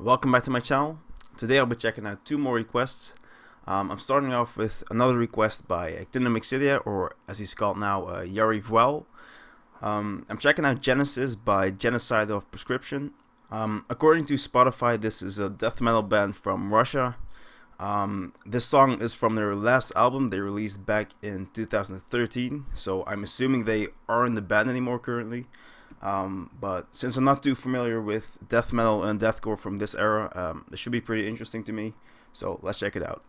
Welcome back to my channel. Today I'll be checking out two more requests. I'm starting off with another request by Genocide, or as he's called now, Yari Vuel. I'm checking out Genesis by Genocide of Prescription. According to Spotify, this is a death metal band from Russia. This song is from their last album they released back in 2013, so I'm assuming they aren't the band anymore currently. But since I'm not too familiar with death metal and deathcore from this era, it should be pretty interesting to me. So let's check it out.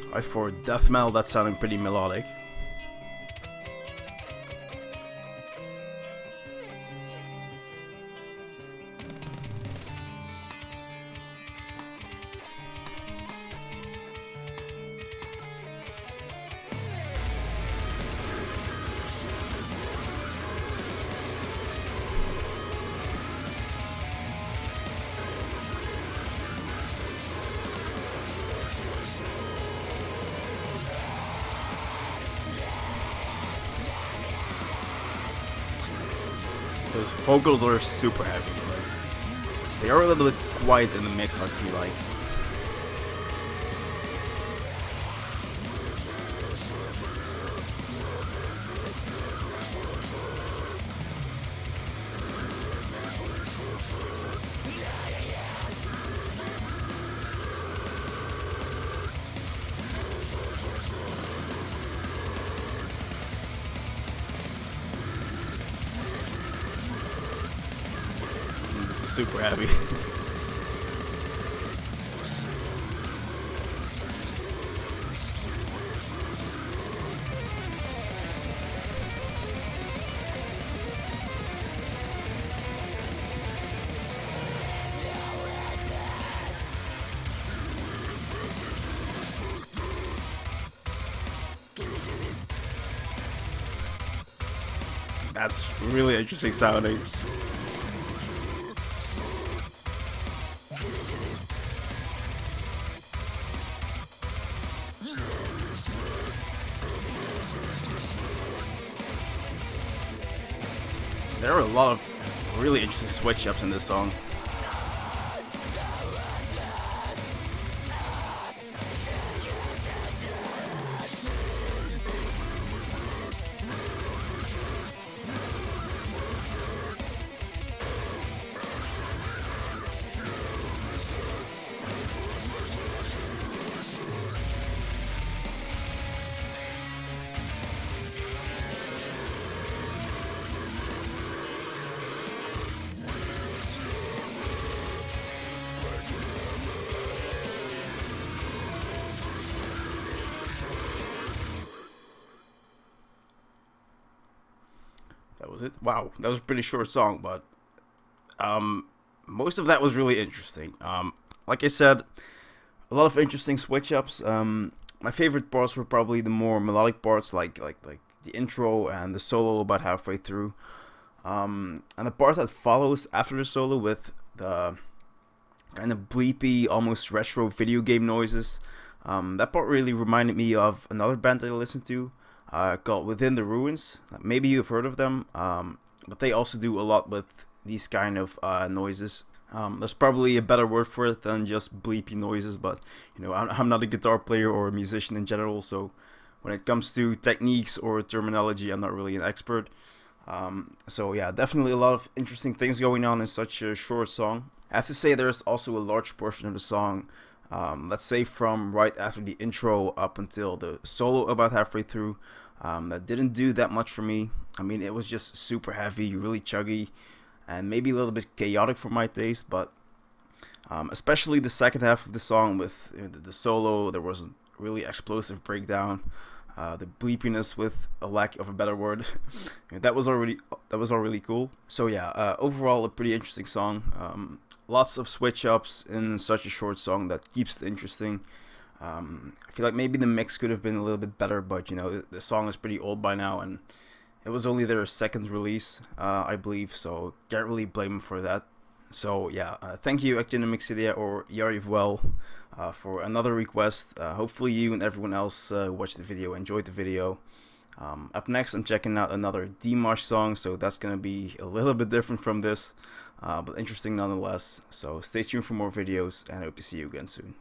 Alright, for death metal, that's sounding pretty melodic. Those vocals are super heavy. Like, they are a little bit quiet in the mix, I feel like. This is super heavy. That's really interesting sounding. There are a lot of really interesting switch ups in this song. That was it. Wow, that was a pretty short song, but most of that was really interesting. Like I said, a lot of interesting switch ups. My favorite parts were probably the more melodic parts, like the intro and the solo about halfway through, and the part that follows after the solo with the kind of bleepy, almost retro video game noises. That part really reminded me of another band that I listened to, called Within the Ruins. Maybe you've heard of them, but they also do a lot with these kind of noises. There's probably a better word for it than just bleepy noises, but you know, I'm not a guitar player or a musician in general, so when it comes to techniques or terminology, I'm not really an expert. So yeah, definitely a lot of interesting things going on in such a short song. I have to say there's also a large portion of the song, let's say from right after the intro up until the solo about halfway through, that didn't do that much for me. I mean, it was just super heavy, really chuggy, and maybe a little bit chaotic for my taste, but especially the second half of the song with the solo, there was a really explosive breakdown. The bleepiness, with a lack of a better word, that was all really cool. So yeah, overall a pretty interesting song. Lots of switch ups in such a short song that keeps it interesting. I feel like maybe the mix could have been a little bit better, but you know, the song is pretty old by now, and it was only their second release, I believe, so can't really blame them for that. So yeah, thank you Actinomyxidia or Yarivel for another request. Hopefully you and everyone else who watched the video enjoyed the video. Up next, I'm checking out another Dimash song, so that's gonna be a little bit different from this, but interesting nonetheless. So stay tuned for more videos, and I hope to see you again soon.